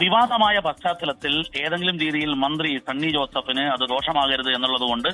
വിവാദമായ പശ്ചാത്തലത്തിൽ ഏതെങ്കിലും രീതിയിൽ മന്ത്രി സണ്ണി ജോസഫിന് അത് ദോഷമാകരുത് എന്നുള്ളതുകൊണ്ട്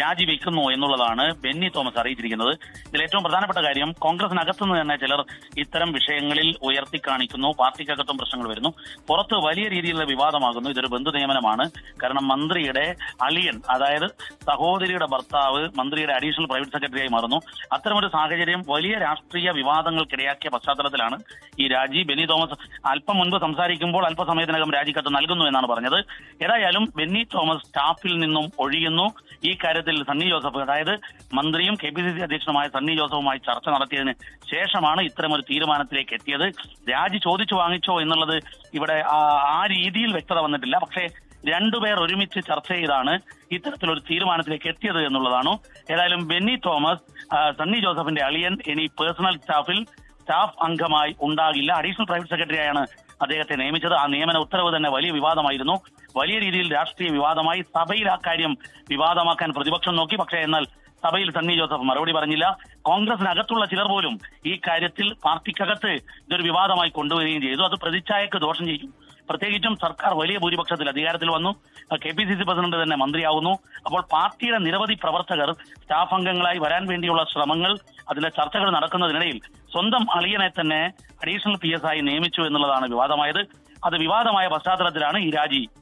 രാജിവെക്കുന്നു എന്നുള്ളതാണ് ബെന്നി തോമസ് അറിയിച്ചിരിക്കുന്നത്. ഇതിൽ ഏറ്റവും പ്രധാനപ്പെട്ട കാര്യം കോൺഗ്രസിനകത്തുനിന്ന് തന്നെ ചിലർ ഇത്തരം വിഷയങ്ങളിൽ ഉയർത്തിക്കാണിക്കുന്നു. പാർട്ടിക്കകത്തും പ്രശ്നങ്ങൾ വരുന്നു. പുറത്ത് വലിയ രീതിയിലുള്ള വിവാദമാകുന്നു. ഇതൊരു ബന്ധു നിയമനമാണ്. കാരണം മന്ത്രിയുടെ അളിയൻ, അതായത് സഹോദരിയുടെ ഭർത്താവ് മന്ത്രിയുടെ അഡീഷണൽ പ്രൈവറ്റ് സെക്രട്ടറിയായി മാറുന്നു. അത്തരമൊരു സാഹചര്യം വലിയ രാഷ്ട്രീയ വിവാദങ്ങൾക്കിടയാക്കിയ പശ്ചാത്തലത്തിലാണ് ഈ രാജി. ബെന്നി തോമസ് അല്പം മുൻപ് സംസാരിക്കുമ്പോൾ സമയത്തിനകം രാജിക്കത്ത് നൽകുന്നു എന്നാണ് പറഞ്ഞത്. ഏതായാലും ബെന്നി തോമസ് സ്റ്റാഫിൽ നിന്നും ഒഴിയുന്നു. ഈ കാര്യത്തിൽ സണ്ണി ജോസഫ്, അതായത് മന്ത്രിയും KPCC അധ്യക്ഷനുമായ സണ്ണി ജോസഫുമായി ചർച്ച നടത്തിയതിന് ശേഷമാണ് ഇത്തരമൊരു തീരുമാനത്തിലേക്ക് എത്തിയത്. രാജി ചോദിച്ചു വാങ്ങിച്ചോ എന്നുള്ളത് ഇവിടെ ആ രീതിയിൽ വ്യക്തത വന്നിട്ടില്ല. പക്ഷേ രണ്ടുപേർ ഒരുമിച്ച് ചർച്ച ചെയ്താണ് ഇത്തരത്തിലൊരു തീരുമാനത്തിലേക്ക് എത്തിയത് എന്നുള്ളതാണ്. ഏതായാലും ബെന്നി തോമസ് സണ്ണി ജോസഫിന്റെ അളിയൻ ഇനി പേഴ്സണൽ സ്റ്റാഫ് അംഗമായി ഉണ്ടാകില്ല. അഡീഷണൽ പ്രൈവറ്റ് സെക്രട്ടറിയായാണ് അദ്ദേഹത്തെ നിയമിച്ചത്. ആ നിയമന ഉത്തരവ് തന്നെ വലിയ വിവാദമായിരുന്നു. വലിയ രീതിയിൽ രാഷ്ട്രീയ വിവാദമായി. സഭയിൽ ആ കാര്യം വിവാദമാക്കാൻ പ്രതിപക്ഷം നോക്കി. പക്ഷേ എന്നാൽ സഭയിൽ സണ്ണി ജോസഫ് മറുപടി പറഞ്ഞില്ല. കോൺഗ്രസിനകത്തുള്ള ചിലർ പോലും ഈ കാര്യത്തിൽ പാർട്ടിക്കകത്ത് ഇതൊരു വിവാദമായി കൊണ്ടുവരികയും ചെയ്തു. അത് പ്രതിച്ഛായക്ക് ദോഷം ചെയ്യും. പ്രത്യേകിച്ചും സർക്കാർ വലിയ ഭൂരിപക്ഷത്തിൽ അധികാരത്തിൽ വന്നു. KPCC പ്രസിഡന്റ് തന്നെ മന്ത്രിയാവുന്നു. അപ്പോൾ പാർട്ടിയുടെ നിരവധി പ്രവർത്തകർ സ്റ്റാഫ് അംഗങ്ങളായി വരാൻ വേണ്ടിയുള്ള ശ്രമങ്ങൾ, അതിലെ ചർച്ചകൾ നടക്കുന്നതിനിടയിൽ സ്വന്തം അളിയനെ തന്നെ അഡീഷണൽ PS ആയി നിയമിച്ചു എന്നുള്ളതാണ് വിവാദമായത്. അത് വിവാദമായ പശ്ചാത്തലത്തിലാണ് ഈ രാജി